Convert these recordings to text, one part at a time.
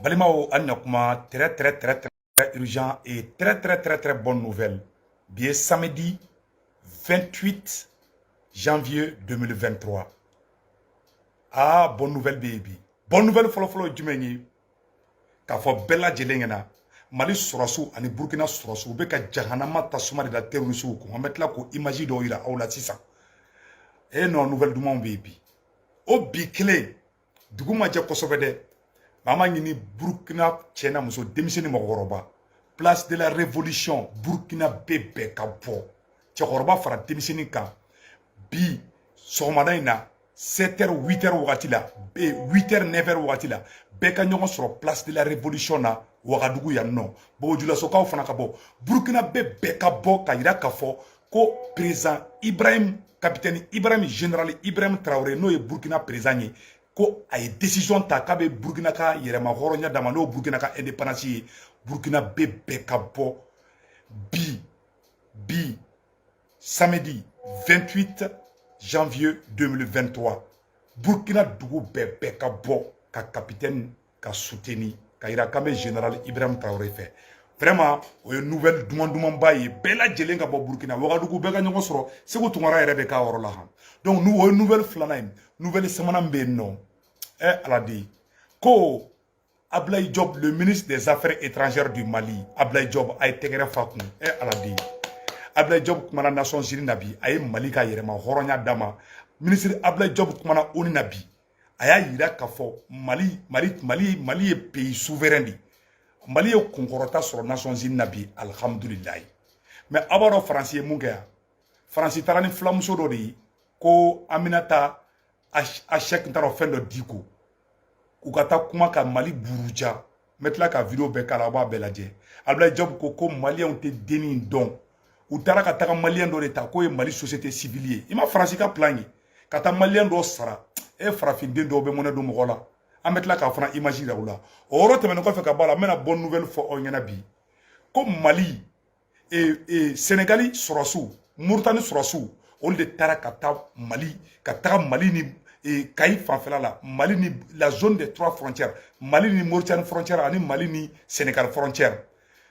Balimao Annakuma, très urgent et très bonne nouvelle. Bien samedi 28 janvier 2023. Ah, bonne nouvelle baby. Bonne nouvelle follow jumeni. K'a fɔ bɛɛ lajɛlen ɲɛna Mali sɔrɔsiw ani Burkina sɔrɔsiw u bɛ ka jahanama tasuma de da terrorisiw kun. An bɛ tila k'o image dɔw yira aw la sisan. Non nouvelle dumanw bɛ yen bi. O bi kelen dugu ma jɛ kosɛbɛ dɛ. Mama ɲini Burkina cɛ n'a muso denmisɛnnin mɔgɔkɔrɔba. Place de la révolution Burkina bɛɛ ka bɔ. Cɛkɔrɔba fara denmisɛnnin kan. Bi sɔgɔmada in na 7h 8h wagati la 8h 9h wagati la bɛɛ ka ɲɔgɔn sɔrɔ place de la révolution na Wagadugu yan nɔ. Bogojulasokaw fana ka bɔ. Burkina bɛɛ ka bɔ ka yira k'a fɔ ko président Ibrahim capitaine Ibrahim général Ibrahim Traoré n'o ye Burkina président ye ko a ye décision ta k'a bɛ Burkina ka yɛrɛma hɔrɔnya d'a ma n'o Burkina ka indépendance ye. Burkina bɛɛ ka bɔ bi samedi 28 janvier 2023. Burkina dugu bɛɛ ka bɔ ka capitaine ka soutenir ka yira k'an bɛ général Ibrahim Traoré fɛ. Vraiment o ye nouvelle dumanba ye bɛɛ lajɛlen ka bɔ Burkina. Wagadugu bɛɛ ka ɲɔgɔn sɔrɔ Segu Tunkara yɛrɛ bɛ k'a yɔrɔ la han. Donc o ye nouvelle filanan ye. Nouvelle sabanan bɛ yen nɔ. Ala de ko Ablaye Diop, le ministre des Affaires étrangères du Mali, Ablaye Diop a été tɛgɛrɛ fa kun. Ala de Ablaye Diop kumana Nations Unies nabi a ye Mali ka yɛrɛma hɔrɔnya d'a ma. Ministre Ablaye Diop kumana ONU nabi a y'a yira k'a fɔ Mali ye pays souverain de. Mali ye kunkɔrɔta sɔrɔ Nations Unies nabi alhamdulilayi. Mais a b'a dɔn Faransi ye mun kɛ yan. Faransi taara ni filamuso dɔ de ye ko Aminata Achek n t'a dɔn fɛn dɔ di ko u ka taa kuma ka Mali buruja. N bɛ tila ka video bɛɛ k'a la a b'a bɛɛ lajɛ. Ablaye Diop ko maliyɛnw tɛ denni in dɔn. U taara ka taga maliyɛn dɔ de ta k'o ye Mali société civile ye. I ma Faransi ka plan ye ka taa maliyɛn dɔ sara farafinden dɔw bɛ mɔnɛ don mɔgɔ la. An bɛ tila k'a fana image yira u la. O yɔrɔ tɛmɛnen kɔfɛ ka bɔ a la n bɛna bonne nouvelle fɔ aw ɲɛna bi ko Mali Sénégali sɔrɔsiw Mauritanie sɔrɔsiw olu de taara ka taga Mali ni Kayi fanfɛla la Mali ni la zone des 3 frontières Mali ni Mauritanie frontière ani Mali ni Sénégal frontière.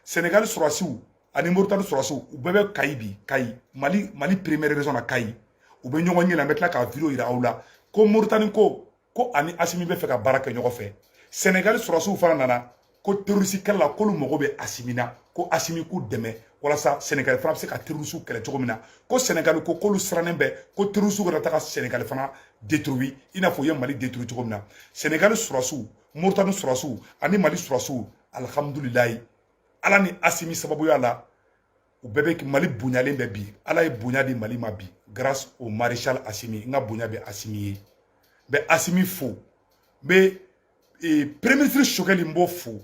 Sénégal sɔrɔsiw ani Mauritanie sɔrɔsiw u bɛɛ bɛ Kayi bi Kayi Mali première région na Kayi u bɛ ɲɔgɔn ɲɛ la n bɛ tila ka video yira aw la ko Mauritanie ko ani Assimi bɛ fɛ ka baara kɛ ɲɔgɔn fɛ. Sénégal sɔrɔsiw fana nana ko terroriste kɛlɛ la k'olu mago bɛ Assimi na ko Assimi k'u dɛmɛ walasa Sénégal fana bɛ se ka terroriste kɛlɛ cogo min na ko Sénégal ko k'olu sirannen bɛ ko terroriste kana taga Sénégal fana détruire i n'a fɔ u ye Mali détruire cogo min na. Sénégal sɔrɔsiw Mauritanie sɔrɔsiw ani Mali sɔrɔsiw alhamdulilayi Ala ni Assimi sababuya la u bɛɛ bɛ Mali bonyalen bɛ bi. Ala ye bonya di Mali ma bi grâce au maréchal Assimi. N ka bonya bɛ Assimi ye. N bɛ Assimi fo. N bɛ premier ministre Chokeli n b'o fo.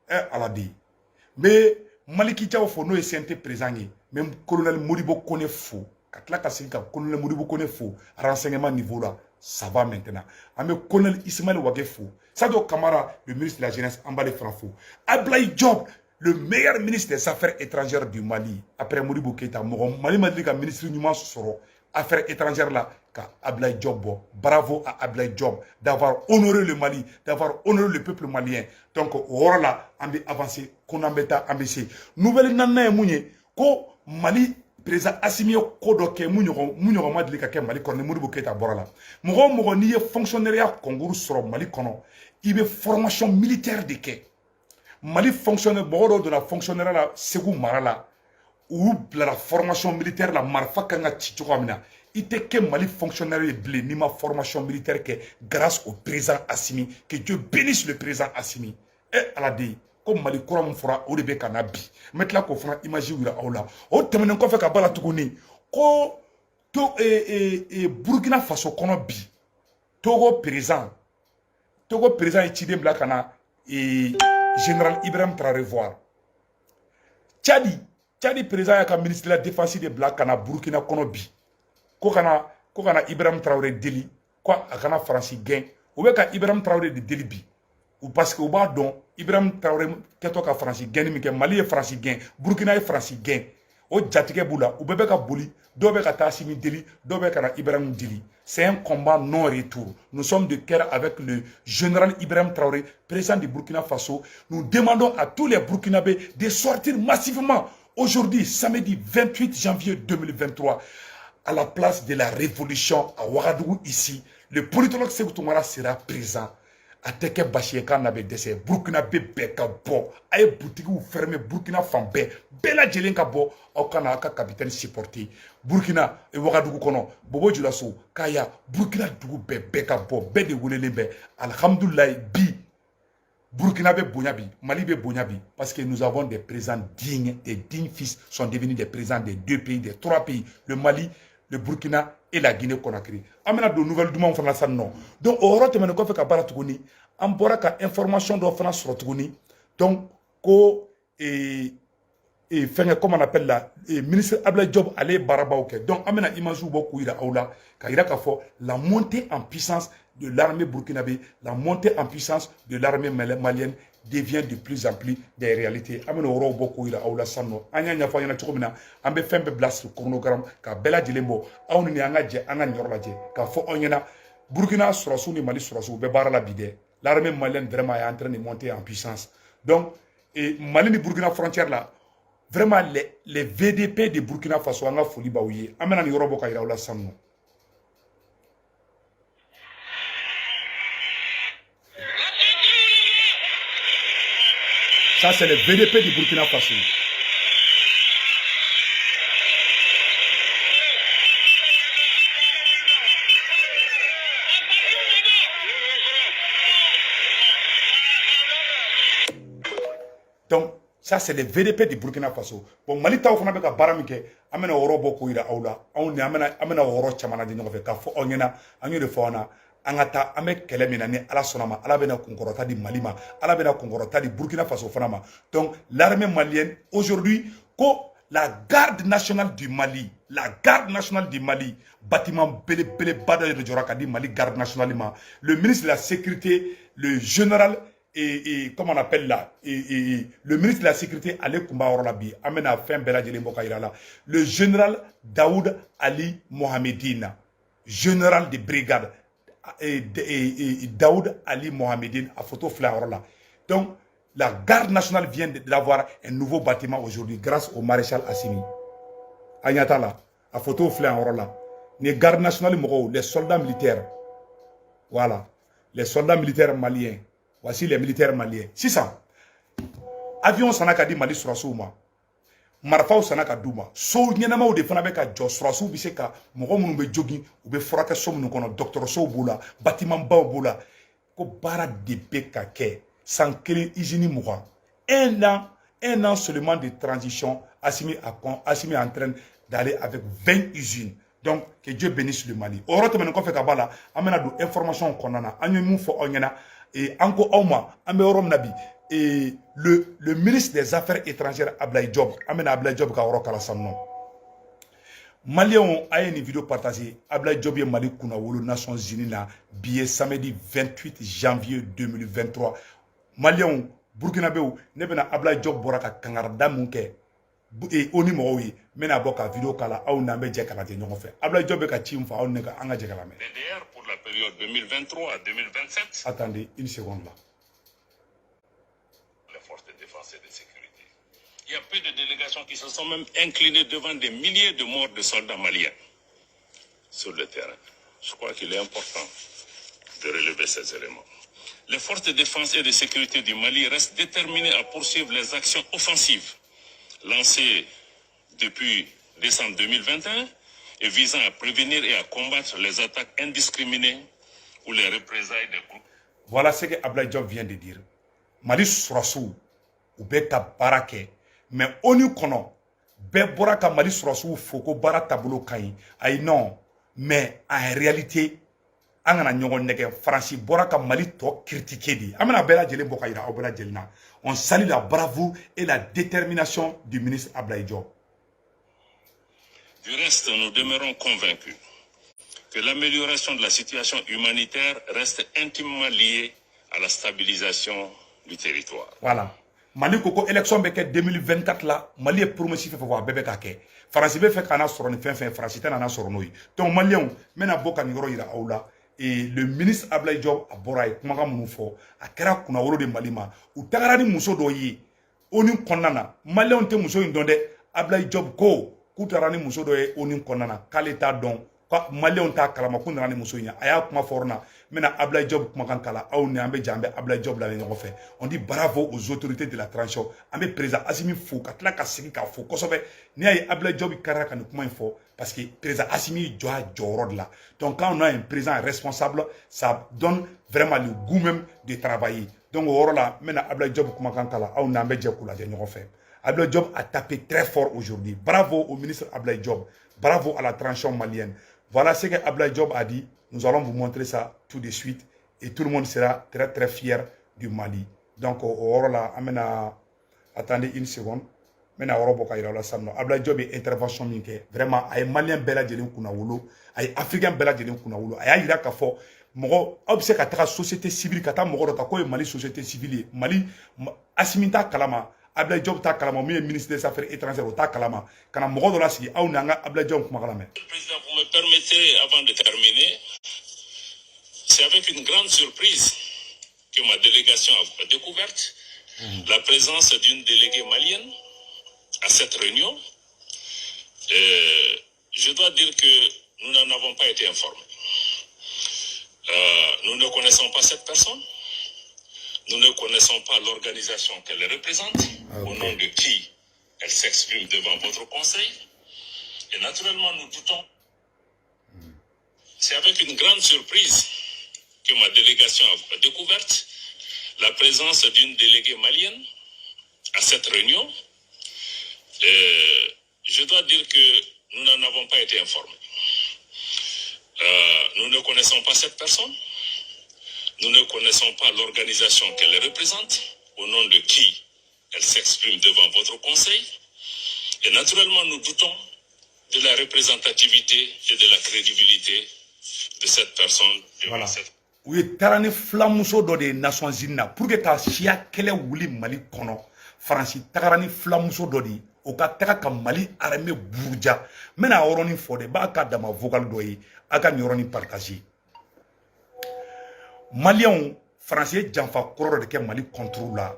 Ala de. N bɛ Maliki Diaw fo n'o ye CNT président ye. N bɛ colonel Modibo Kone fo. Ka tila ka segin ka colonel Modibo Kone fo renseignement niveau la. Ça va maintenant. An bɛ colonel Ismaël Wage fo. Sadio Kamara, le ministre de la jeunesse, an b'a le fana fo. Ablaye Diop, le meilleur ministre des Affaires étrangères du Mali, après Modibo Keïta, Mali m'a dit que ministre Numa Soro, Affaires étrangères là, qu'à Ablaye Diop. Bravo à Ablaye Diop d'avoir honoré le Mali, d'avoir honoré le peuple malien. Donc, voilà là, on va avancer, qu'on a bêta ambitieux. Nouvelle nana mounié, ko Mali président Assimi Kodoke mounyo ma deli ka ke Mali kono Modibo Keïta borala. Mogo ni ye fonctionnaire kongouru soro Mali kono, il y a formation militaire de ke. Mali fonctionnaire, beaucoup de la fonctionnaire la Segu Marala ou la formation militaire la Marfa Kanga Tchichokamina. Il était que Mali fonctionnaire blé ni ma formation militaire que grâce au président Assimi, que Dieu bénisse le président Assimi. Et à la dit, comme Mali Kouram fera au début Kanabi. Maintenant qu'on fera imagine ou là. Au terme qu'on fait Kabala Tougouni. Ko Burkina Faso kono bi. Togo président est Tidem Blakana et Général Ibrahim Traoré voir. Tchadi président y'a ministre de la défense de Black Kana Burkina Konobi. Ko kana Ibrahim Traoré deli. Quoi akana Franci gain. Ou bien ka Ibrahim Traoré de deli bi. Ou parce que ou ba don Ibrahim Traoré keto ka Franci gain mi ke Mali est Franci gain, Burkina est Franci gain. o jatigɛ b'u la u bɛɛ bɛ ka boli dɔw bɛ ka taa Assimi deli dɔw bɛ ka na Ibrahim deli. C'est un combat non retour. Nous sommes de cœur avec le général Ibrahim Traoré, président du Burkina Faso. Nous demandons à tous les Burkinabés de sortir massivement aujourd'hui, samedi 28 janvier 2023, à la place de la révolution à Ouagadougou ici. Le politologue Sékou Toumara sera présent. A tɛ kɛ basi ye k'a na bɛ dɛsɛ Burkinabé bɛɛ ka bɔ a ye boutiques fermer Burkina fan bɛɛ lajɛlen ka bɔ aw ka na aw ka capitaine supporter Burkina Ouagadougou kɔnɔ Bobo Dioulasso Kaya Burkina dugu bɛɛ ka bɔ bɛɛ de welelen bɛ alhamdoulilahi bi Burkina bɛ bonya bi Mali bɛ bonya bi parce que nous avons des présidents dignes, des dignes fils sont devenus des présidents des deux pays, des trois pays, le Mali, le Burkina et la Guinée-Conakry. Amena de nouvelles demandes fana sa non. Donc au retour tɛmɛnen kɔfɛ ka baara tuguni an bɔra ka information dɔ fana sɔrɔ tuguni. Donc ko fɛngɛ comme on appelle la ministre Abdoulaye Diop ale baarabaw kɛ. Donc amena image bɔ k'u yira aw la ka yira k'a fɔ la montée en puissance de l'armée burkinabé, la montée en puissance de l'armée malienne devient de plus en plus des réalités. Amena oro bɔ k'u yira aw la sanno. An y'a ɲɛfɔ ɲɛna cogo min na an bɛ fɛn bɛɛ bila sur chronogramme ka bɛɛ lajɛlen bɔ aw ni an ka jɛ an ka nin yɔrɔ lajɛ k'a fɔ aw ɲɛna Burkina sɔrɔsiw ni Mali sɔrɔsiw u bɛ baara la bi dɛ. L'armée malienne vraiment est en train de monter en puissance. Donc Mali ni Burkina frontière là vraiment les VDP de Burkina Faso an ka foli b'aw ye. An bɛna nin yɔrɔ bɔ ka yira aw la sanno. Ça, c'est le VDP du Burkina Faso. Donc, ça, c'est le VDP du Burkina Faso. Bon, Mali taw fana bɛ ka baara min kɛ, an bɛna o yɔrɔ bɔ k'o yira aw la. Anw ni an bɛna o yɔrɔ caman lajɛ ɲɔgɔn fɛ k'a fɔ aw ɲɛna, an y'o de fɔ aw ɲɛna. An ka taa an bɛ kɛlɛ min na ni Ala sɔnna ma, Ala bɛna kunkɔrɔta di Mali ma, Ala bɛna kunkɔrɔta di Burkina Faso fana ma. Donc l'armée malienne aujourd'hui ko la garde nationale du Mali, bâtiment belebeleba dɔ de jɔra ka di Mali garde nationale ma. Le ministre de la sécurité, le général comment on appelle là, le ministre de la sécurité ale kun b'a yɔrɔ la bi, an bɛna fɛn bɛɛ lajɛlen bɔ ka yira la. Le général Daoud Ali Mohamedine, général de brigade. Daoud Ali Mohamedine a photo fleur là. Donc la garde nationale vient d'avoir un nouveau bâtiment aujourd'hui grâce au maréchal Assimi. Agnata là, a photo fleur là. Les gardes nationales, les soldats militaires. Voilà, les soldats militaires maliens. Voici les militaires maliens. 600. Avion sanakadi Mali Surasouma. Marfaw sanaka duma so ɲɛnamaw de fana bɛ ka jɔ surasiw bɛ se ka mɔgɔ minnu bɛ jogi u bɛ furakɛ so minnu kɔnɔ dɔgɔtɔrɔsow b'o la bâtiment baw b'o la ko baara de bɛ ka kɛ san kelen usine mugan un an seulement de transition Assimi est en train d'aller avec 20 usines. Donc que Dieu bénisse le Mali. O yɔrɔ tɛmɛnen kɔfɛ ka bɔ a la an bɛna don information kɔnɔna na an ye mun fɔ aw ɲɛna an ko aw ma an bɛ yɔrɔ min na bi et le ministre des Affaires étrangères Abdoulaye Diop, amène Abdoulaye Diop ka yɔrɔ kala sanno. Maliens a une vidéo partagée. Abdoulaye Diop ye Mali kuna wolo Nations Unies na billet samedi 28 janvier 2023. Maliens Burkinabé ne bena Abdoulaye Diop bora ka kangarda mun kɛ et oni mɔgɔw ye mena bɔ ka vidéo kala aw na bɛ jɛ kala jɛ ɲɔgɔn fɛ. Abdoulaye Diop bɛ ka ci min fɔ aw ne ka an ka jɛ kala mɛn. DDR pour la période 2023 à 2027. Attendez une seconde là. De sécurité. Il y a peu de délégations qui se sont même inclinées devant des milliers de morts de soldats maliens sur le terrain. Je crois qu'il est important de relever ces éléments. Les forces de défense et de sécurité du Mali restent déterminées à poursuivre les actions offensives lancées depuis décembre 2021 et visant à prévenir et à combattre les attaques indiscriminées ou les représailles des groupes. Voilà ce que Abdoulaye Diop vient de dire. Mali surasiw u bɛ ka baara kɛ mais ONU kɔnɔ bɛɛ bɔra ka Mali surasiw fo ko baara taabolo ka ɲi ayi non mais en réalité an kana ɲɔgɔn nɛgɛ Faransi bɔra ka Mali tɔ critiquer de an bɛna bɛɛ lajɛlen bɔ ka yira aw bɛɛ lajɛlen na on salue la bravoure et la détermination du ministre Abdoulaye Diop. Du reste, nous demeurons convaincus que l'amélioration de la situation humanitaire reste intimement liée à la stabilisation du territoire. Voilà. Mali koko élection bɛ kɛ 2024 la Mali est promotion fɛ fɔ a bɛɛ bɛ ka kɛ France bɛ fɛ kana sɔrɔ ni fɛn France tɛ nana sɔrɔ n'o ye donc Maliens mena bɔ ka nin yɔrɔ yira aw la et le ministre Ablaye Diop a bɔra a ye kumakan minnu fɔ a kɛra kunnawolo de Mali ma u tagara ni muso dɔ ye ONU kɔnɔna na Maliens tɛ muso in dɔn dɛ Ablaye Diop ko k'u taara ni muso dɔ ye ONU kɔnɔna na k'ale t'a dɔn Maliens t'a kalama k'u nana ni muso in a y'a kuma fɔ na mena Ablaye Diop kumakan kala aw ni an bɛ jan an bɛ Ablaye Diop la ɲɔgɔn fɛ on dit bravo aux autorités de la transition an bɛ président Assimi fo ka tila ka segin k'a fo kosɛbɛ n'i y'a ye Ablaye Diop kɛra ka nin kuma in fɔ parce que président Assimi jɔ a jɔyɔrɔ de la donc quand on a un président responsable ça donne vraiment le goût même de travailler donc o yɔrɔ la mena Ablaye Diop kumakan kala aw ni an bɛ jɛ k'u lajɛ ɲɔgɔn fɛ Ablaye Diop a tapé très fort aujourd'hui bravo au ministre Ablaye Diop bravo à la transition malienne. Voilà ce que Ablaye Diop a dit. Nous allons vous montrer ça tout de suite. Et tout le monde sera très très fier du Mali. Donc, attendez une seconde. Ablaye Diop est intervention. Vraiment, il y a Malien Bella Djelin Kounawolo, il y a Africain Bella Djelin Kounawolo, il y a Irak Afo. Mogo obse ka société civile kata mogo ta ko Mali société civile Mali Asiminta kalama Ablaye Diop ta kalama mi ministre des affaires étrangères ta kalama kana mogo do la sigi aw nanga Ablaye Diop kuma kalama. Président, vous me permettez avant de terminer, c'est avec une grande surprise que ma délégation a découverte la présence d'une déléguée malienne à cette réunion. Je dois dire que nous n'en avons pas été informés. Nous ne connaissons pas cette personne. Nous ne connaissons pas l'organisation qu'elle représente, au nom de qui elle s'exprime devant votre conseil. Et naturellement, nous doutons. C'est avec une grande surprise que ma délégation a découverte la présence d'une déléguée malienne à cette réunion. Je dois dire que nous n'en avons pas été informés. Nous ne connaissons pas cette personne. Nous ne connaissons pas l'organisation qu'elle représente, au nom de qui elle s'exprime devant votre conseil. Et naturellement, nous doutons de la représentativité et de la crédibilité de cette personne. Voilà. Oui, tarani flamuso do de Nations Unies pour que ta chia kele wuli Mali kono. France tarani flamuso do di o ka taga ka Mali armée burja. Mena oroni fode ba ka dama vocal do yi aka nyoroni partager. Maliens français janfa koro de ke Mali contrôle la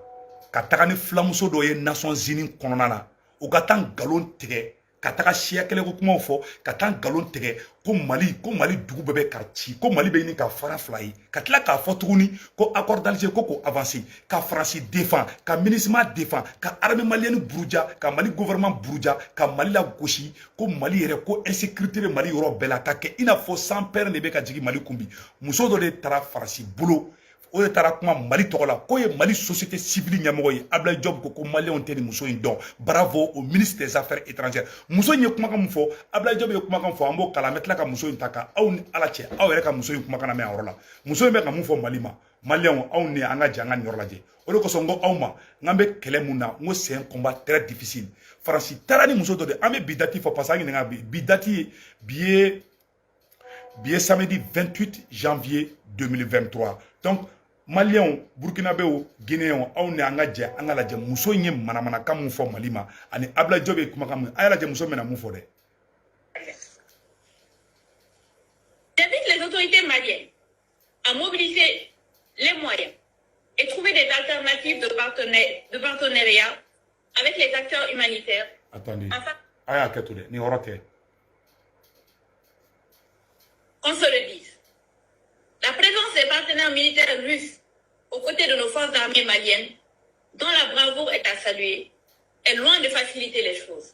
ka taga ni flamuso do ye Nations Unies kɔnɔna na o ka tan galon tigɛ ka taga siya kelen ko kuma fɔ ka tan galon tigɛ ko Mali dugu bɛɛ bɛ ka ci ko Mali bɛ ɲini ka fara fila ye ka tila k'a fɔ tuguni ko accord d'Alger ko avancer ka France défend ka MINUSMA défend ka armée malienne buruja ka Mali gouvernement buruja ka Mali la gosi ko Mali yɛrɛ ko insécurité bɛ Mali yɔrɔ bɛɛ la ka kɛ i n'a fɔ sans père de bɛ ka jigin Mali kunbi muso dɔ de taara France bolo o de taara kuma Mali tɔgɔ la ko ye Mali société civile ɲɛmɔgɔ ye Ablaye Diop ko Maliens tɛ ni muso in dɔn bravo au ministre des affaires étrangères muso in ye kumakan min fɔ Ablaye Diop ye kumakan fɔ an b'o kalan an bɛ tila ka muso in ta ka aw ni Ala cɛ aw yɛrɛ ka muso in kumakan lamɛn a yɔrɔ la muso in bɛ ka mun fɔ Mali ma Maliens aw ni an ka jɛ an ka nin yɔrɔ lajɛ o de kosɔn n ko aw ma n k'an bɛ kɛlɛ mun na n ko c'est un combat très difficile France taara ni muso dɔ de an bɛ bi date fɔ parce que an ɲininka bi date ye bi ye samedi 28 janvier 2023 donc Maliens, Burkinabéo, Guinéens, aw ni an ka jɛ an ka lajɛ muso in ye manamanakan mun fɔ Mali ma ani Ablaye Diop ye kumakan mun a y'a lajɛ muso mena mun fɔ dɛ. J'invite les autorités maliennes à mobiliser les moyens et trouver des alternatives de partenariat avec les acteurs humanitaires. Attendez. Aya ketule ni horote. Qu'on se le dise. La présence des partenaires militaires russes aux côtés de nos forces armées maliennes, dont la bravoure est à saluer, est loin de faciliter les choses.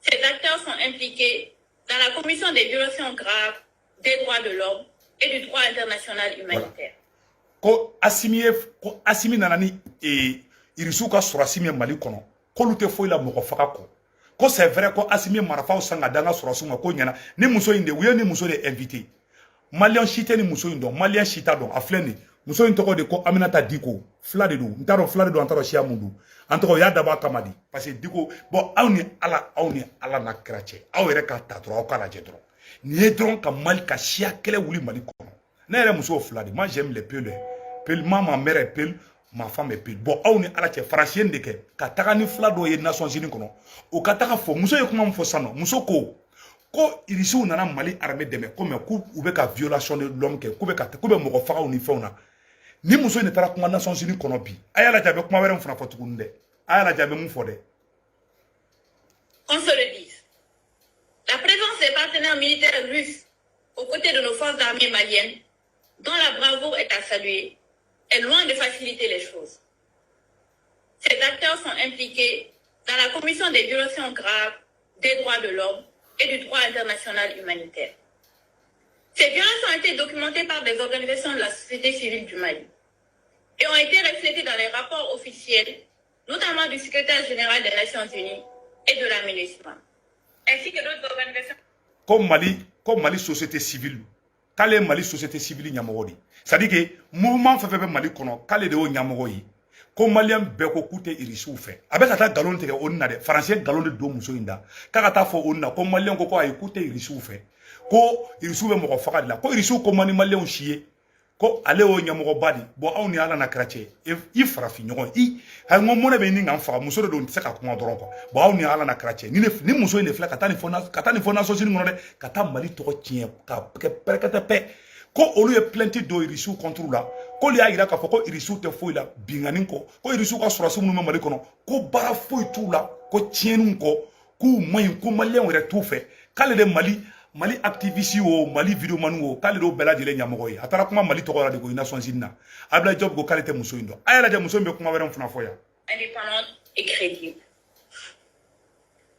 Ces acteurs sont impliqués dans la commission des violations graves des droits de l'homme et du droit international humanitaire. Ko Assimi nanani irisu ka sɔrɔ Assimi Mali kɔnɔ k'olu tɛ foyi la mɔgɔ faga kɔ ko c'est vrai ko Assimi marafaw san ka danga sɔrɔsiw ma ko ɲɛna ni muso in de u ye ni muso de invité Malien si tɛ ni muso in dɔn Malien si t'a dɔn a filɛ nin muso in tɔgɔ de ko Aminata Diko fila de don n t'a dɔn fila de don an t'a dɔn siya mun don an tɔgɔ o y'a dabɔ a kama de parce que Diko bon aw ni Ala n'a kira cɛ aw yɛrɛ ka ta dɔrɔn aw k'a lajɛ dɔrɔn nin ye dɔrɔn ka Mali ka siya kɛlɛ wuli Mali kɔnɔ ne yɛrɛ muso fila de moi j'aime les peuls ma mère est peul ma femme est pure. Bon, on est à la tête, français de que, Katagani Flado et Nations Unies, au Kataka fo, Mousso et comment Fossano, Mousso ko, il y a un Mali armée de me, comme un coup, ou avec la violation de l'homme, comme Mogofa ou Nifona. Ni Mousso n'est pas la Nations Unies qu'on a pu. Aya la Jabe, comment on fera photo kunde. Aya la Jabe Moufode. Qu'on se le dise. La présence des partenaires militaires russes aux côtés de nos forces armées maliennes, dont la bravoure est à saluer, est loin de faciliter les choses. Ces acteurs sont impliqués dans la commission des violations graves des droits de l'homme et du droit international humanitaire. Ces violences ont été documentées par des organisations de la société civile du Mali et ont été reflétées dans les rapports officiels, notamment du secrétaire général des Nations Unies et de la MINUSMA, ainsi que d'autres organisations. Comme Mali société civile, kale Mali société civile nyamogodi. C'est-à-dire que mouvement fait Mali kono, kale de o nyamogoi. Comme Malien beko kute irisu fait. Avec ata galon te onna de français galon de do muso inda. Kaka fo onna comme Malien ko ay kute irisu fait. Ko irisu be mo faka la. Ko irisu ko mani Malien chier. Ko ale o nyamogo badi. Bo aw ni ala na krache. I farafi nyogo I ha ngomone be ni ngam faka muso de don seka ko doron ko. Bo aw ni ala na krache. Ni muso ne fla katani fona so sini ngone kata Mali to tien ka perkata pe. Ko olu ye plainte do irisu contre la ko li ayira ka fo ko irisu te foi la bingani ko irisu ka sura sumu Mali kono ko bara foi tout la ko tienu ko ku moy ko malien were tout fait kale de Mali activiste o Mali video manu o kale do bela jele nyamogo yi atara kuma Mali to ko la de ko Nations Unies na abla job go kale te muso indo ayala de muso mbe kuma were mfuna foya indépendante et crédible.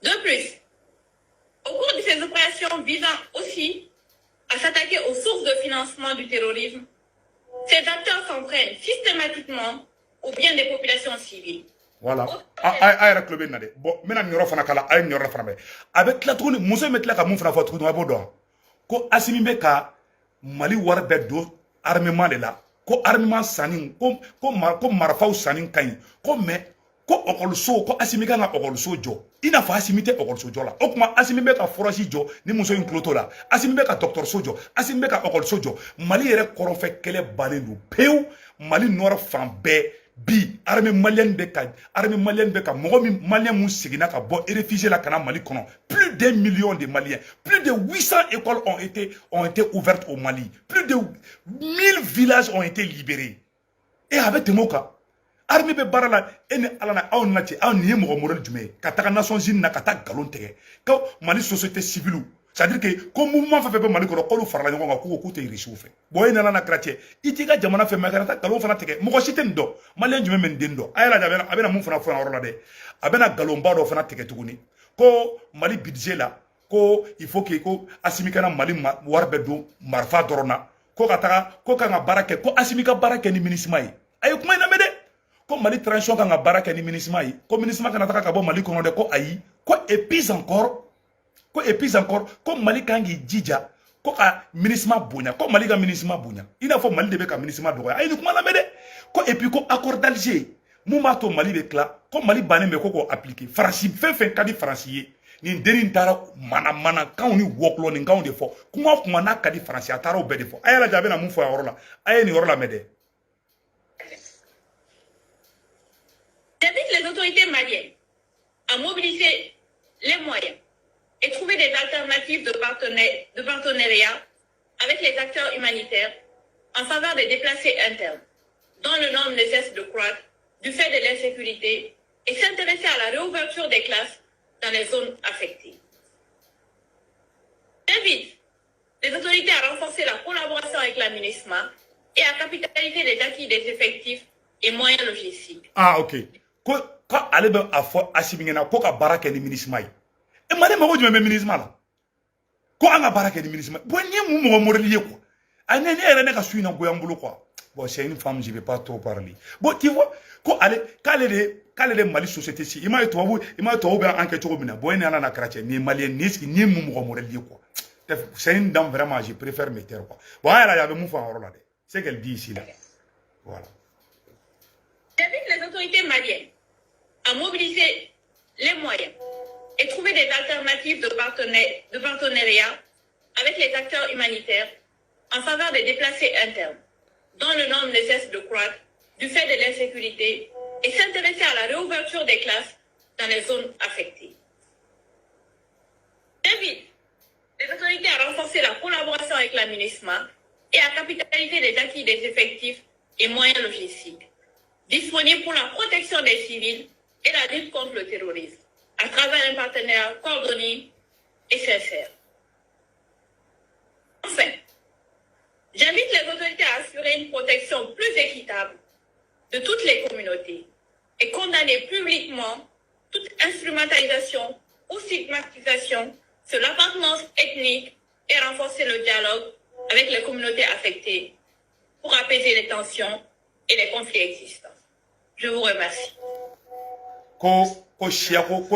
De plus, au cours de ces opérations visant aussi à s'attaquer aux sources de financement du terrorisme, ces acteurs s'en prennent systématiquement au bien des populations civiles. Voilà. Aïra club nade. Bon, maintenant nyoro fana kala ay nyoro fana be. Avec la tourne muso metla ka mun fana fa tourne abodo. Ko asimi be ka Mali war be do armement de la. Ko armement sanin ko marfaw sanin kain. Ko me ko okolso ko asimi ka na okolso jo. Ina fa asimi te okolso jo la. O kuma asimi be ka forage jo ni muso in kloto la. Asimi be ka docteur sojo, asimi be ka okolso jo. Mali yere koron fe kele balelu. Peu Mali nord fan be bi armée malienne beka mogo malien mu sigina ka bo réfugié la kana Mali kono plus d'1 million de Maliens, plus de 800 écoles ont été ouvertes au Mali, plus de 1000 villages ont été libérés et avec Temoka armée be barala ene alana aw nati aw ni mogo moral jume kata Nations Unies na kata galon tege ka Mali société civile. C'est-à-dire que comme mouvement fait Mali ko ko farala ngonga ko ko te irisu fe boy na na kratie itiga jamana fe makarata galon fana tege mo ko siten do Malien jume men dendo ayala da abena mun fana fona rola de abena galon ba do fana tege tuguni ko Mali budget la ko il faut que ko asimika na Mali warbe do marfa dorona ko kataka ko kanga barake ko asimika barake ni ministre yi ay kuma na mede ko Mali transition kanga barake ni ministre yi ko ministre kana taka ka bo Mali kono de ko ayi ko et puis encore comme Mali kangi djidja ko ka ministre bonya ko Mali ga ministre bonya ina fo Mali de be ka ministre do ay ni kuma la mede ko et puis ko accord d'Alger muma to Mali be kla ko Mali bané me ko appliquer France fait kadi français ni derin tara mana kan ni woklo ni kan de fo kuma na kadi français atara be de fo ayala jabe na mu fo ya la ay ni la mede. J'invite les autorités maliennes à mobiliser les moyens et trouver des alternatives de partenariat avec les acteurs humanitaires en faveur des déplacés internes, dont le nombre ne cesse de croître du fait de l'insécurité, et s'intéresser à la réouverture des classes dans les zones affectées. J'invite les autorités à renforcer la collaboration avec la MINUSMA et à capitaliser les acquis des effectifs et moyens logistiques. Ah, ok. Quand allez ben à fois assimilena ko ka baraka ni MINUSMA et madame mago du même ministre là ko anga baraka ni ministre bon ni mu mo morelier quoi ane ne era ne ka suina go yambulo quoi bon c'est une femme je vais pas trop parler bon tu vois ko allez kale de Mali société si il m'a to be enquête ko bina bon ne ala na krache ni malien ni mu mo morelier quoi c'est une dame vraiment je préfère me taire quoi bon elle avait mu fa là c'est qu'elle dit ici là voilà. J'invite les autorités maliennes à mobiliser les moyens et trouver des alternatives de partenariat avec les acteurs humanitaires en faveur des déplacés internes, dont le nombre ne cesse de croître du fait de l'insécurité et s'intéresser à la réouverture des classes dans les zones affectées. J'invite les autorités à renforcer la collaboration avec la MINUSMA et à capitaliser les acquis des effectifs et moyens logistiques disponibles pour la protection des civils et la lutte contre le terrorisme à travers un partenariat coordonné et sincère. Enfin, j'invite les autorités à assurer une protection plus équitable de toutes les communautés et condamner publiquement toute instrumentalisation ou stigmatisation sur l'appartenance ethnique et renforcer le dialogue avec les communautés affectées pour apaiser les tensions et les conflits existants. Je vous remercie. Ko Chiako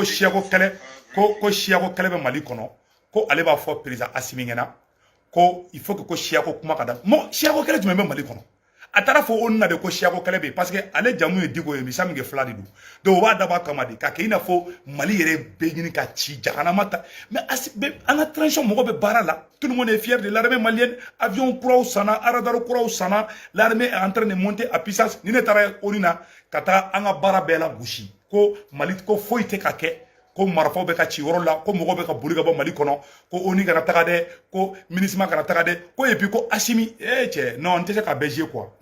kele be Mali kono ko ale b'a fɔ président Assimi ɲɛna ko il faut que ko Chiako kuma ka da mo Chiako kele jumɛn bɛ Mali kɔnɔ a taara fɔ o na de ko Chiako kele be parce que ale jamu ye Diko ye misa min kɛ fila de don donc o b'a dabɔ kama de ka kɛ i n'a fɔ Mali yɛrɛ bɛ ɲini ka ci jahanama ta mais an ka transition mɔgɔ bɛ baara la tout le monde est fier de l'armée malienne avion kuraw sanna aradar kuraw sanna l'armée est en train de monter à puissance ni ne taara ONU na ka taa an ka baara bɛɛ la gosi ko Mali ko foyi tɛ ka kɛ ko marfaw bɛ ka ci yɔrɔ la ko mɔgɔ bɛ ka boli ka bɔ Mali kɔnɔ ko ONU kana taga dɛ ko MINUSMA kana taga dɛ ko et puis ko Assimi cɛ non n tɛ se ka bɛɛ jouer quoi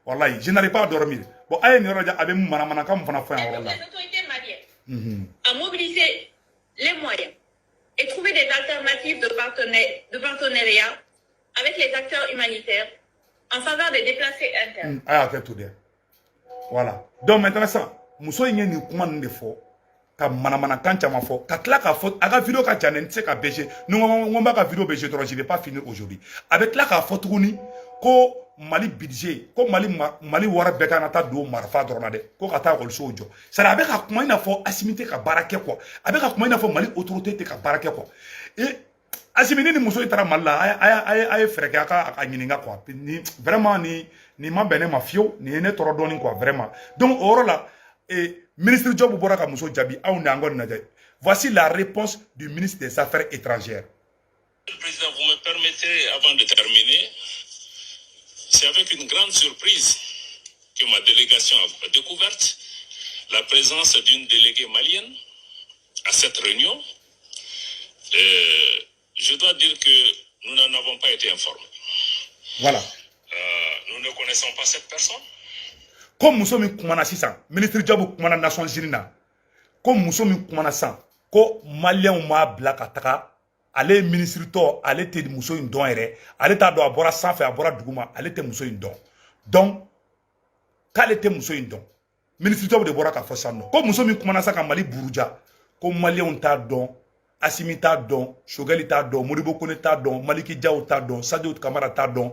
wallahi je n'arrive pas à dormir bon a ye nin yɔrɔ ja a bɛ mun manamanakan mun fana fɔ yan yɔrɔ la. Les autorités maliennes à mobiliser les moyens et trouver des alternatives de partenariat avec les acteurs humanitaires en faveur des déplacés internes. A y'a kɛ to dɛ voilà donc maintenant ça muso in ye nin kuma ninnu de fɔ ka manamanakan caman fɔ ka tila k'a fɔ a ka vidéo ka jan dɛ n tɛ se ka bɛɛ jouer ni n ko n b'a ka vidéo bɛɛ jouer dɔrɔn je vais pas finir aujourd'hui a bɛ tila k'a fɔ tuguni ko Mali budget ko Mali wara bɛɛ ka na taa don marifa dɔrɔn na dɛ ko ka taa ekɔlisow jɔ c'est à dire a bɛ ka kuma i n'a fɔ Assimi tɛ ka baara kɛ quoi a bɛ ka kuma i n'a fɔ Mali autorité tɛ ka baara kɛ quoi et Assimi ni muso in taara Mali la a ye fɛɛrɛ kɛ a ka ɲininka quoi ni vraiment ni ma bɛn ne ma fiyewu nin ye ne tɔɔrɔ dɔɔni quoi vraiment donc o yɔrɔ la ministre Job bɔra ka muso jaabi aw ni an ka lajɛ voici la réponse du ministre des Affaires étrangères. Monsieur le Président, vous me permettez, avant de terminer, c'est avec une grande surprise que ma délégation a découverte la présence d'une déléguée malienne à cette réunion. Je dois dire que nous n'en avons pas été informés. Voilà. Nous ne connaissons pas cette personne. Comme muso min kumana sisan ministre Job kumana Nations Unies na ko muso min kumana san ko malien ma bila ka taga ale ministre to ale te muso in don yɛrɛ ale t'a dɔn a bɔra sanfɛ a bɔra duguma ale te muso in dɔn donc k'ale te muso in dɔn ministre Job de bɔra ka fɔ san nɔ ko muso min kumana san ka Mali buruja ko malien t'a dɔn Assimi t'a dɔn Choguel t'a dɔn Modibo Kone t'a dɔn Maliki Diaw t'a dɔn Sadio Kamara t'a dɔn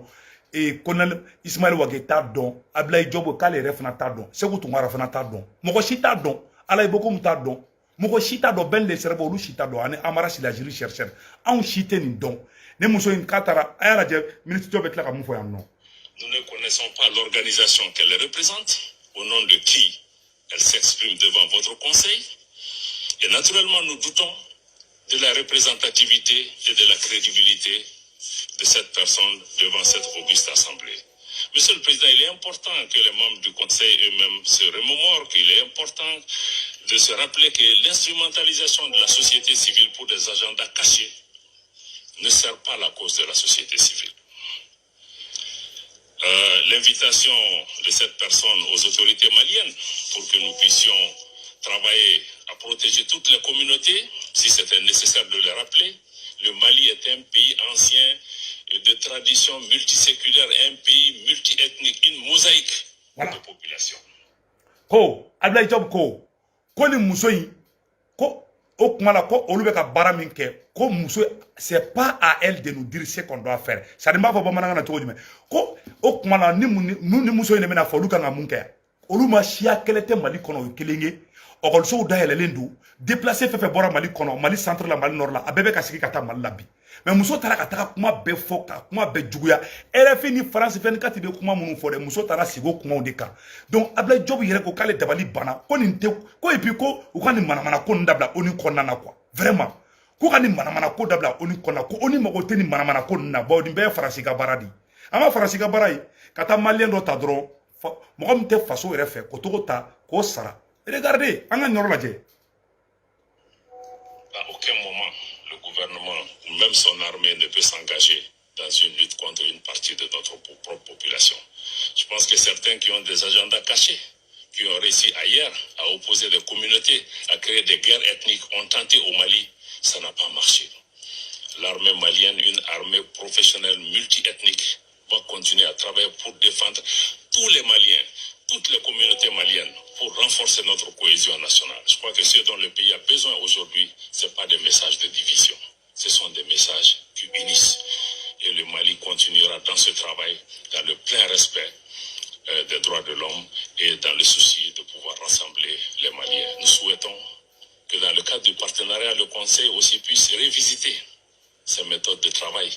et Colonel Ismaël Wage t'a dɔn Ablaye Job k'ale yɛrɛ fana t'a dɔn Sékou Tounkara fana t'a dɔn mɔgɔ si t'a dɔn Alaye Bokoum t'a dɔn mɔgɔ si t'a dɔn Ben Leserba olu si t'a dɔn ani Amara Silajiri chercheur anw si tɛ nin dɔn ne muso in k'a taara a y'a lajɛ ministre Job bɛ tila ka mun fɔ yan nɔ. Nous ne connaissons pas l'organisation qu'elle représente, au nom de qui elle s'exprime devant votre conseil. Et naturellement, nous doutons de la représentativité et de la crédibilité de cette personne devant cette auguste assemblée. Monsieur le Président, il est important que les membres du Conseil eux-mêmes se remémorent qu'il est important de se rappeler que l'instrumentalisation de la société civile pour des agendas cachés ne sert pas la cause de la société civile. L'invitation de cette personne aux autorités maliennes pour que nous puissions travailler à protéger toutes les communautés, si c'était nécessaire de le rappeler. Le Mali est un pays ancien de tradition multiséculaire, un pays multiethnique, une mosaïque de population. Ko Ablaye Job ko ni muso in ko o kuma la ko olu bɛ ka baara min kɛ ko muso c'est pas à elle de nous dire ce qu'on doit faire ça ne m'a fɔ bamanankan na cogo jumɛn ko o kuma la ni muso in de bɛna fɔ olu kan ka mun kɛ olu ma siya kɛlɛ tɛ Mali kɔnɔ o ye kelen ye ɔkɔlisow dayɛlɛlen don déplacé fɛn fɛn bɔra Mali kɔnɔ Mali centre la Mali nord la a bɛɛ bɛ ka sigi ka taa Mali la bi mais muso taara ka taga kuma bɛɛ fɔ ka kuma bɛɛ juguya RFI ni France 24 bɛ kuma minnu fɔ dɛ muso taara sigi o kumaw de kan donc Ablaye Job yɛrɛ ko k'ale dabali banna ko nin tɛ ko et puis ko u ka nin manamana ko nin dabila ONU kɔnɔna na quoi vraiment ko ka nin manamana ko dabila ONU kɔnɔna ko ONU mago tɛ nin manamana ko nin na bon nin bɛɛ ye Faransi ka baara de ye an ma Faransi ka baara ye ka taa malien dɔ ta dɔrɔn mɔgɔ min tɛ faso yɛrɛ fɛ ko togo ta k'o sara regardez an ka nin yɔrɔ lajɛ. À aucun moment, le gouvernement ou même son armée ne peut s'engager dans une lutte contre une partie de notre propre population. Je pense que certains qui ont des agendas cachés, qui ont réussi ailleurs à opposer des communautés, à créer des guerres ethniques, ont tenté au Mali, ça n'a pas marché. L'armée malienne, une armée professionnelle multiethnique, va continuer à travailler pour défendre tous les Maliens, toutes les communautés maliennes, pour renforcer notre cohésion nationale. Je crois que ce dont le pays a besoin aujourd'hui, ce n'est pas des messages de division. Ce sont des messages qui unissent. Et le Mali continuera dans ce travail, dans le plein respect des droits de l'homme et dans le souci de pouvoir rassembler les Maliens. Nous souhaitons que dans le cadre du partenariat, le Conseil aussi puisse révisiter ses méthodes de travail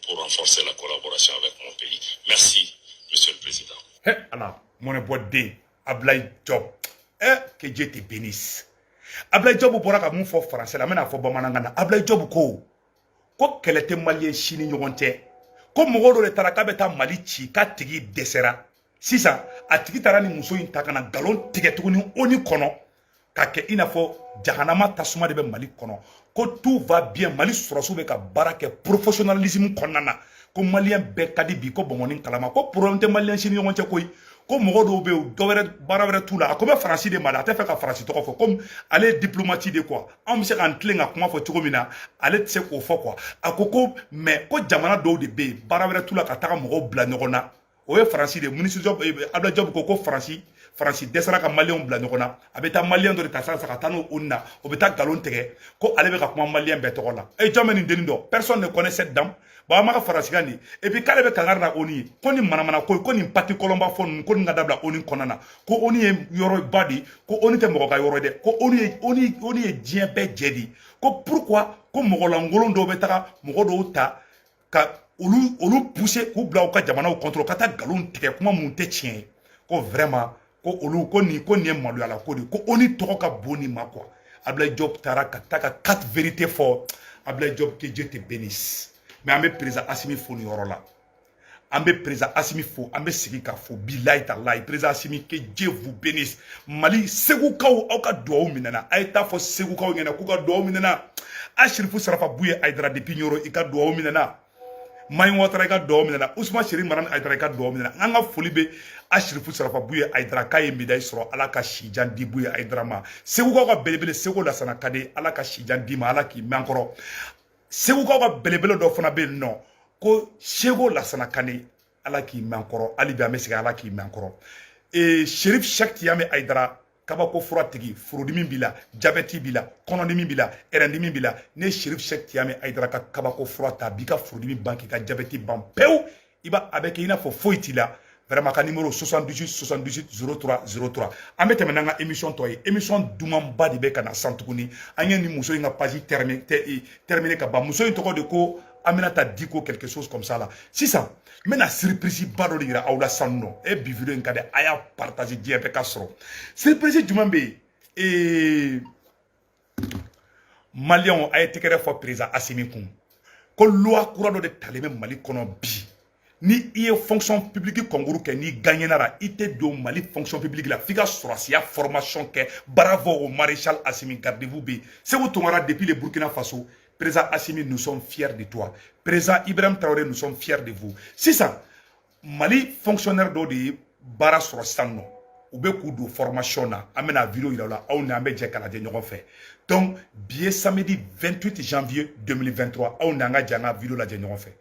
pour renforcer la collaboration avec mon pays. Merci, Monsieur le Président. Allah, mon boîte Ablaye Job. Que Dieu te bénisse. Ablaye Job bɔra ka mun fɔ français la, n bɛna fɔ bamanankan na. Ablaye Job ko kɛlɛ tɛ maliyɛn si ni ɲɔgɔn cɛ. Ko mɔgɔ dɔ de taara k'a bɛ taa Mali ci k'a tigi dɛsɛra. Sisan a tigi taara ni muso in ta ka na nkalon tigɛ tuguni ONU kɔnɔ k'a kɛ i n'a fɔ jahanama tasuma de bɛ Mali kɔnɔ. Ko tout va bien, Mali sɔrɔsiw bɛ ka baara kɛ professionnalisme kɔnɔna na. Ko maliyɛn bɛɛ ka di bi ko bɔngɔni kalama. Ko problème tɛ maliyɛn si ni ɲɔgɔn cɛ koyi. Ko mɔgɔ dɔw bɛ yen dɔ wɛrɛ baara wɛrɛ t'u la. A ko bɛ Faransi de ma dɛ, a tɛ fɛ ka Faransi tɔgɔ fɔ. Comme ale ye diplomate de quoi. Anw bɛ se k'an tilen ka kuma fɔ cogo min na, ale tɛ se k'o fɔ quoi. A ko mais ko jamana dɔw de bɛ yen baara wɛrɛ t'u la ka taga mɔgɔw bila ɲɔgɔn na. O ye Faransi de ministre Abdoulaye Diop ko Faransi dɛsɛra ka maliyɛnw bila ɲɔgɔn na. A bɛ taa maliyɛn dɔ de ta sisan ka taa n'o ONU na. O bɛ taa nkalon tigɛ ko ale bɛ ka kuma maliyɛn bɛɛ tɔgɔ la. Jɔn bɛ nin dennin dɔn? Personne ne connaît cette dame. Bon, an b'a ka Faransikan de. Et puis k'ale bɛ kangari da ONU ye. Ko nin manamana ko ko nin pati kɔlɔnba fɔ ninnu ko nin ka dabila ONU kɔnɔna na. Ko ONU ye yɔrɔba de. Ko ONU tɛ mɔgɔ ka yɔrɔ ye dɛ. Ko ONU ye diɲɛ bɛɛ jɛ de. Ko pourquoi ko mɔgɔ lankolon dɔw bɛ taga mɔgɔ dɔw ta ka olu pousser k'u bila u ka jamanaw contrôle ka taa nkalon tigɛ kuma mun tɛ tiɲɛ ye. Ko vraiment ko olu ko nin ye maloyala ko de. Ko ONU tɔgɔ ka bon nin ma quoi. Ablaye Diop taara ka taa ka 4 vérités fɔ. Ablaye Diop que Dieu te bénisse. Mais an bɛ président Assimi fo nin yɔrɔ la. An bɛ président Assimi fo, an bɛ sigi ka fo bilahi talahi. Président Assimi que Dieu vous bénisse. Mali segukaw aw ka duwawu minɛna. A ye taa fɔ segukaw ɲɛna k'u ka duwawu minɛna. A Sherifu Sarafa Buye Aïdara depuis Nioro i ka duwawu minɛna. Mayin Ouattara i ka duwawu minɛna. Ousmane Seri Marane Aïdara i ka duwawu minɛna. An ka foli bɛ a Sherifu Sarafa Buye Aïdara k'a ye médaille sɔrɔ Ala ka sijan di Buye Aïdara ma. Segukaw ka belebele Segu Lasana Kade Ala ka sijan di ma Ala k'i mɛn kɔrɔ. Segukaw ka belebele dɔ fana bɛ yen nɔ ko Segu Lasana Kane Ala k'i mɛn kɔrɔ hali bi an bɛ segin Ala k'i mɛn kɔrɔ. Sheriff Cheikh Tiyame Aïdara kabako fura tigi furudimi b'i la jabɛti b'i la kɔnɔdimi b'i la ɛrɛndimi b'i la ne Sheriff Cheikh Tiyame Aïdara ka kabako fura ta b'i ka furudimi ban k'i ka jabɛti ban pewu i b'a a bɛ kɛ i n'a fɔ foyi t'i la. Vraiment ka numéro 78 78 03 03 an bɛ tɛmɛ n'an ka émission tɔ ye émission dumanba de bɛ ka na san tuguni an ye nin muso in ka page terminé ka ban muso in tɔgɔ de ko Aminata Diko quelque chose comme ça là sisan n bɛna surprise ba dɔ de yira aw la san nɔ bi vidéo in ka di a y'a partager diɲɛ bɛɛ ka sɔrɔ surprise jumɛn bɛ yen maliyɛnw a ye tɛgɛrɛ fɔ président Assimi kun ko loi kura dɔ de talen bɛ Mali kɔnɔ bi. Ni i ye fonction publique concours kɛ ni gagnera la i tɛ don Mali fonction publique la f'i ka sɔrɔsiya formation kɛ bravo au maréchal Assimi gardez-vous bien Sékou Tounkara depuis le Burkina Faso président Assimi nous sommes fiers de toi président Ibrahim Traoré nous sommes fiers de vous sisan Mali fonctionnaire dɔ de ye baara sɔrɔ sisan nɔ u bɛ k'u don formation na an bɛna vidéo yira u la aw ni an bɛ jɛ ka lajɛ ɲɔgɔn fɛ donc bi ye samedi 28 janvier 2023 aw ni an ka jɛ an ka vidéo lajɛ ɲɔgɔn fɛ.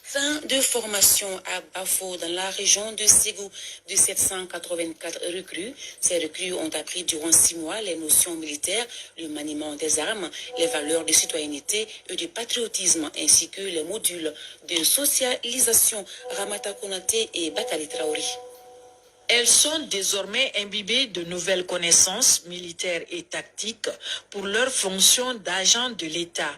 Fin de formation à Bafo dans la région de Ségou de 784 recrues. Ces recrues ont appris durant 6 mois les notions militaires, le maniement des armes, les valeurs de citoyenneté et de patriotisme, ainsi que les modules de socialisation Ramata Konaté et Bakali Traoré. Elles sont désormais imbibées de nouvelles connaissances militaires et tactiques pour leur fonction d'agent de l'État.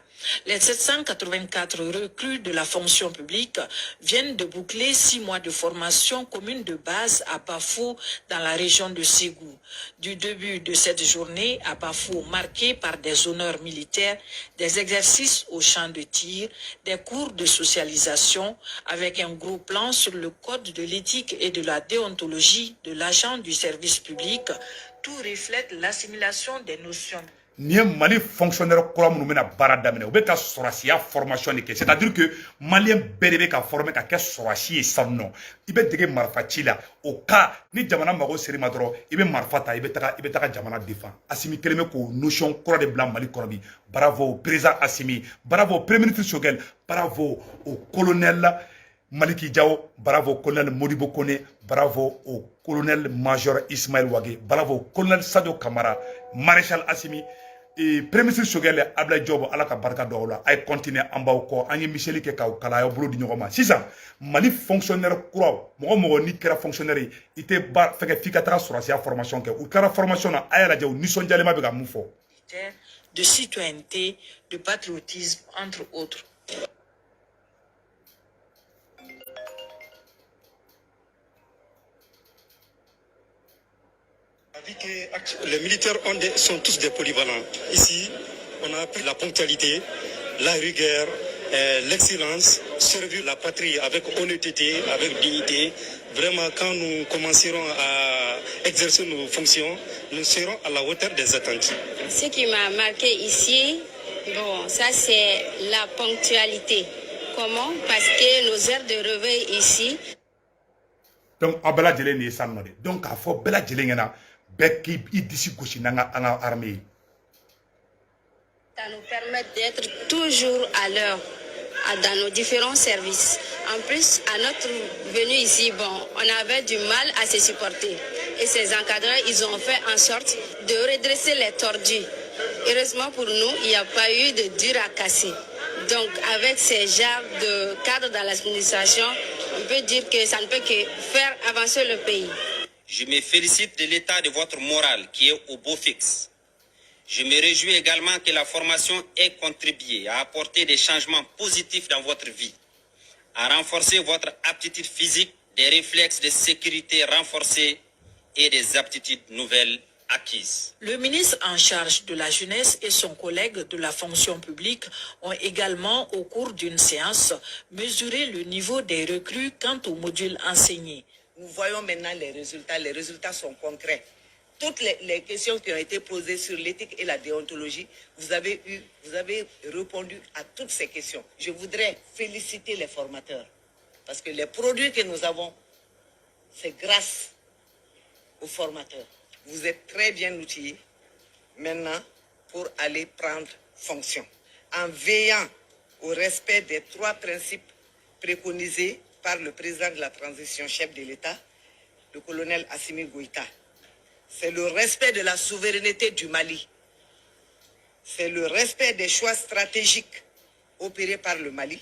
Les 784 recrues de la fonction publique viennent de boucler 6 mois de formation commune de base à Bafo dans la région de Ségou. Du début de cette journée à Bafo, marquée par des honneurs militaires, des exercices au champ de tir, des cours de socialisation avec un gros plan sur le code de l'éthique et de la déontologie de l'agent du service public, tout reflète l'assimilation des notions. Ni Mali fonctionnaire kura minnu bɛna baara daminɛ u bɛ ka sɔrɔsiya formation de kɛ c'est-à-dire que malien bɛɛ de bɛ ka former ka kɛ sɔrɔsi ye sisan nɔ i bɛ dege marifa ci la o cas ni jamana mago ser'i ma dɔrɔn i bɛ marifa ta i bɛ taga jamana défend Assimi kelen bɛ k'o notion kura de bila Mali kɔnɔ bi bravo président Assimi bravo premier ministre Choguel bravo au colonel Maliki Diao, bravo colonel Modibo Kone, bravo au colonel major Ismaël Wage, bravo au colonel Sadio Kamara, maréchal Assimi, et premier ministre Choguel Ablaye Diop ala ka barka do la ay continuer en bas ko angi Michel ke ka kala yo bolo di ñogoma sisa Mali fonctionnaire kura mo ni kera fonctionnaire ite ba feke fika tra surasia formation ke ou kera formation na ay la jaw ni son jalema be ga mu fo de citoyenneté, de patriotisme entre autres. Les militaires sont tous des polyvalents. Ici, on a appris la ponctualité, la rigueur, l'excellence, servir la patrie avec honnêteté, avec dignité. Vraiment, quand nous commencerons à exercer nos fonctions, nous serons à la hauteur des attentes. Ce qui m'a marqué ici, bon, ça c'est la ponctualité. Comment? Parce que nos heures de réveil ici. Donc, à Bela Djelen est ça. Donc, à Fort Bela Djelen, Beki d'ici Gouchi Nanga armée. Ça nous permet d'être toujours à l'heure dans nos différents services. En plus, à notre venue ici, bon, on avait du mal à se supporter. Et ces encadreurs, ils ont fait en sorte de redresser les tordus. Heureusement pour nous, il n'y a pas eu de dur à casser. Donc, avec ces genres de cadres dans l'administration, on peut dire que ça ne peut que faire avancer le pays. Je me félicite de l'état de votre morale qui est au beau fixe. Je me réjouis également que la formation ait contribué à apporter des changements positifs dans votre vie, à renforcer votre aptitude physique, des réflexes de sécurité renforcés et des aptitudes nouvelles acquises. Le ministre en charge de la jeunesse et son collègue de la fonction publique ont également, au cours d'une séance, mesuré le niveau des recrues quant au module enseigné. Nous voyons maintenant les résultats sont concrets. Toutes les questions qui ont été posées sur l'éthique et la déontologie, vous avez répondu à toutes ces questions. Je voudrais féliciter les formateurs, parce que les produits que nous avons, c'est grâce aux formateurs. Vous êtes très bien outillés maintenant pour aller prendre fonction, en veillant au respect des 3 principes préconisés par le président de la transition, chef de l'État, le colonel Assimi Goïta. C'est le respect de la souveraineté du Mali. C'est le respect des choix stratégiques opérés par le Mali.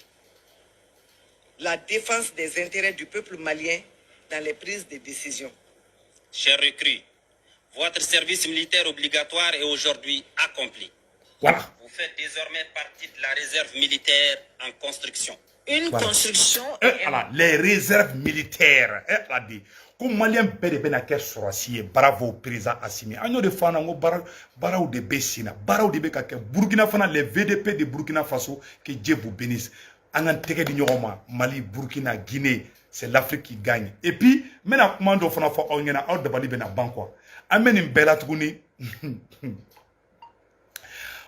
La défense des intérêts du peuple malien dans les prises de décision. Chers recrues, votre service militaire obligatoire est aujourd'hui accompli. Voilà. Vous faites désormais partie de la réserve militaire en construction. Une construction... Voilà, les réserves militaires. Elle a dit. Comme Malien Bede Benake Sorasi, bravo président Assimi. Agno de Fana, Barao de Bessina, Barao de Bekake, Burkina Fana, les VDP de Burkina Faso, que Dieu vous bénisse. Angan Teke de Nyoroma, Mali, Burkina, Guinée, c'est l'Afrique qui gagne. Et puis, maintenant, Mando Fana Fa Onyena, out de Bali Bena Banko. Amen in Bela Tuguni.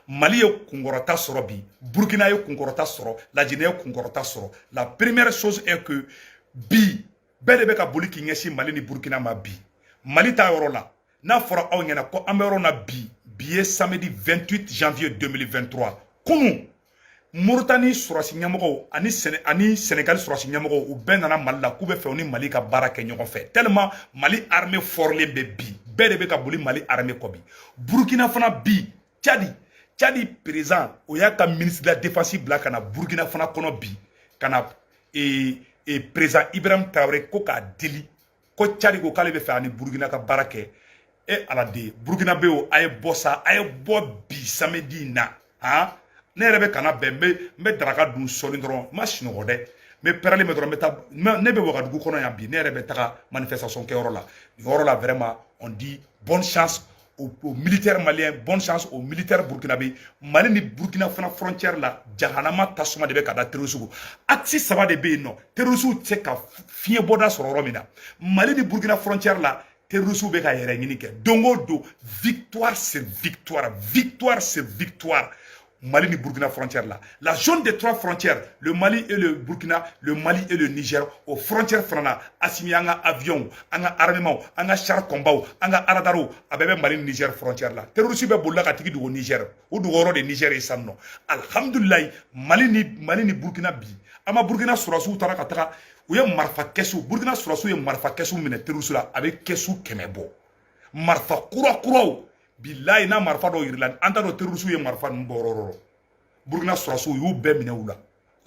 Mali yo kungorota soro bi, Burkina yo kungorota soro, la Guinée yo kungorota soro. La première chose est que bi bede beka boli ki ngesi Mali ni Burkina ma bi. Mali ta yoro la. Na fora aw ngena ko amero na bi. Biye samedi 28 janvier 2023. Kunu Mauritanie surasi nyamogo ani Sénégal surasi nyamogo ou ben nana Mali la kube fe oni Mali ka baraka nyogon fe. Tellement Mali armée forlé be bi. Bede beka boli Mali armée ko bi. Burkina fana bi. Tchadi présent, il y a un ministre de la Défense black na Burkina Fana kono bi, kana et président Ibrahim Traoré ko ka deli, ko Tchadi ko kale be fa ni Burkina ka barake et ala de Burkina Beo ay bossa ay bo bi samedi na, hein, ne yɛrɛ bɛ kana bɛn n bɛ daraka dun sɔɔni dɔrɔn n ma sunɔgɔ dɛ n bɛ pɛrɛlen bɛ dɔrɔn n bɛ taa ne bɛ Wagadugu kɔnɔ yan bi ne yɛrɛ bɛ taga manifestation kɛ yɔrɔ la nin yɔrɔ la vraiment on dit bonne chance aux militaires maliens, bonne chance aux militaires burkinabés. Mali ni Burkina fana frontière la jahanama tasuma de be kada terrorisme aksi saba de be no terrorisme tse ka fiye boda sororo mina Mali ni Burkina frontière la terrorisme be ka yere ngini ke dongo do victoire c'est victoire, victoire c'est victoire. Mali ni Burkina frontière là. La zone des trois frontières, le Mali et le Burkina, le Mali et le Niger, aux frontières frana, assimi anga avion, anga armement, anga char combat, anga aradaro, abebe Mali Niger frontière là. Terrorisme be bolla katiki du Niger, ou du horo de Niger et sanno. Alhamdulillah, Mali ni Burkina bi. Ama Burkina surasu tara kataka, ou ye marfa kesu, Burkina surasu ye marfa kesu mine terrorisme là avec kesu kemebo. Marfa kura billahi na marfa do Irland anta do terrorisme ye marfa mbororo Burkina surasu yu be mine wula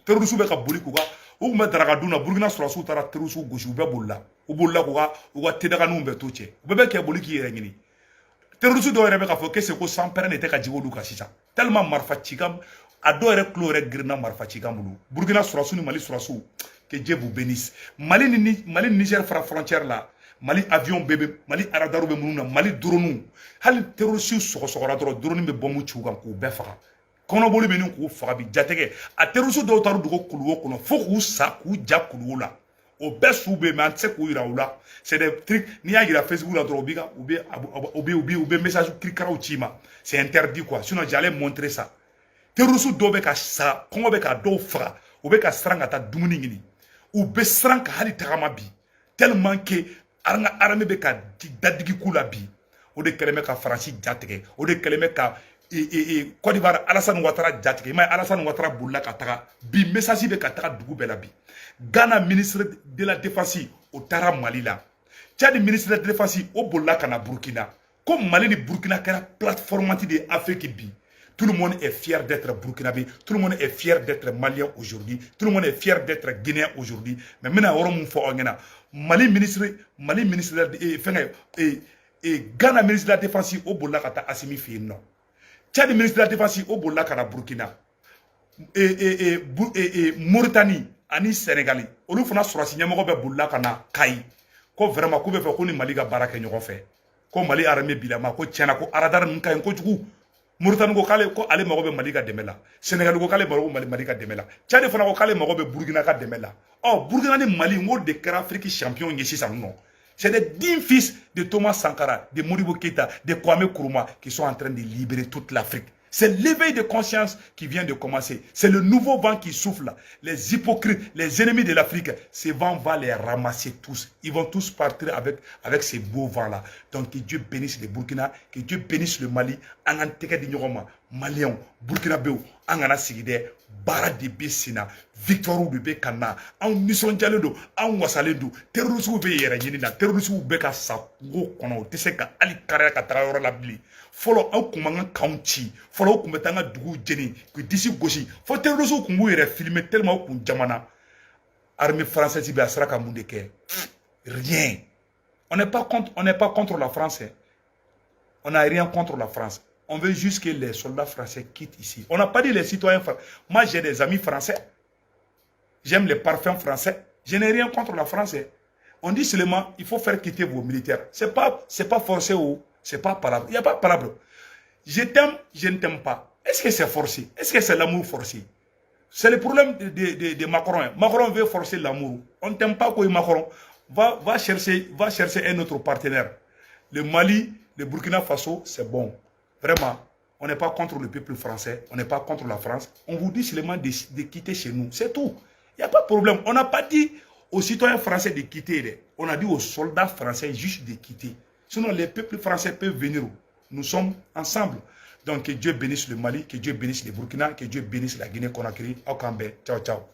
terrorisme be ka boli kuga u me daraga duna Burkina surasu tara terrorisme gosi be bolla u bolla kuga u ga tedaga nu be to che u be ke boli ki yere ngini terrorisme do yere be ka fo ke se ko sans pere ne te ka jigo du ka sisa tellement marfa chigam a do yere klo yere grina marfa chigam bulu Burkina surasu ni Mali surasu que Dieu vous bénisse Mali Niger frontière là Mali avion bébé, Mali aradaru be mununa, Mali drone. Hal terroriste sogora drone be bomu chugan ko be faga. Kono boli be nun ko faga bi jatege. A terroriste do taru dugo kuluwo kono fo ku sa ku ja kuluwo la. O be soube man tse ko ira ula. C'est des trucs ni a ira Facebook la dro biga ou be message krikara ou chima. C'est interdit quoi. Sinon j'allais montrer ça. Terroriste do be ka sa, kongo be ka do faga. O be ka stranga ta dumuni ngini. Ou be stranga hali tagama bi. Tellement que aranga arame be ka dadigi kula bi o de keleme ka Faransi jatege o de keleme ka Côte d'Ivoire Alassane Ouattara jatege ma Alassane Ouattara bulla ka taga bi message be ka taga dugu bela bi Ghana ministre de la défense o tara Mali la Tchad ministre de la défense o bulla kana Burkina comme Mali ni Burkina kera plateforme de Afrique bi. Tout le monde est fier d'être burkinabé, tout le monde est fier d'être malien aujourd'hui, tout le monde est fier d'être guinéen aujourd'hui. Mais maintenant, Mali ministre Ghana ministre de la défense au bolla kata Assimi Fino. Tchad ministre de la défense au bolla kata Burkina. Mauritanie, ani Sénégal. Olu fana surasi nyamoko be bolla kana Kai. Ko vraiment ko be fe ko ni Mali ga baraka ñogon fe. Ko Mali armée bilama ko tiana ko aradar nkai ko jugu. Mauritanie ko kale ko ale mago be Mali ka dɛmɛ la Sénégal ko kale mago be Mali ka dɛmɛ la Tchad fana ko kale mago be Burkina ka dɛmɛ la Burkina ni Mali ngo de kɛra Afrique champion ye sisan non c'est des dignes fils de Thomas Sankara de Modibo Keïta de Kwame Nkrumah qui sont en train de libérer toute l'Afrique. C'est l'éveil de conscience qui vient de commencer. C'est le nouveau vent qui souffle. Les hypocrites, les ennemis de l'Afrique, ce vent va les ramasser tous. Ils vont tous partir avec ces beaux vents-là. Donc que Dieu bénisse le Burkina, que Dieu bénisse le Mali. Maliens, Burkinabé, Angana Sigide, Bara de Bessina, Victoire de Bekana, en mission Jaledo, en Wassaledo, terrorisme ou Béyerina, terrorisme ou Beka Sako, Kono, Tesseka, Ali Karaka Traora Labli. Follow au Kumanga County, follow Kumetanga Dougou Jenny, que d'ici Goshi, faut terrorisme Kumou et filmer tellement au Jamana. Armée française, il y a Sraka Moundeke. Rien. On n'est pas contre la France. On n'a rien contre la France. On veut juste que les soldats français quittent ici. On n'a pas dit les citoyens français. Moi, j'ai des amis français. J'aime les parfums français. Je n'ai rien contre la France. On dit seulement, il faut faire quitter vos militaires. C'est pas forcé ou c'est pas palabre. Il n'y a pas palabre. Je t'aime, je ne t'aime pas. Est-ce que c'est forcé? Est-ce que c'est l'amour forcé? C'est le problème de Macron. Macron veut forcer l'amour. On ne t'aime pas quoi Macron. Va chercher un autre partenaire. Le Mali, le Burkina Faso, c'est bon. Vraiment, on n'est pas contre le peuple français, on n'est pas contre la France. On vous dit seulement de quitter chez nous. C'est tout. Il n'y a pas de problème. On n'a pas dit aux citoyens français de quitter. On a dit aux soldats français juste de quitter. Sinon, les peuples français peuvent venir. Nous sommes ensemble. Donc, que Dieu bénisse le Mali, que Dieu bénisse le Burkina, que Dieu bénisse la Guinée-Conakry. Au Cambé. Ciao, ciao.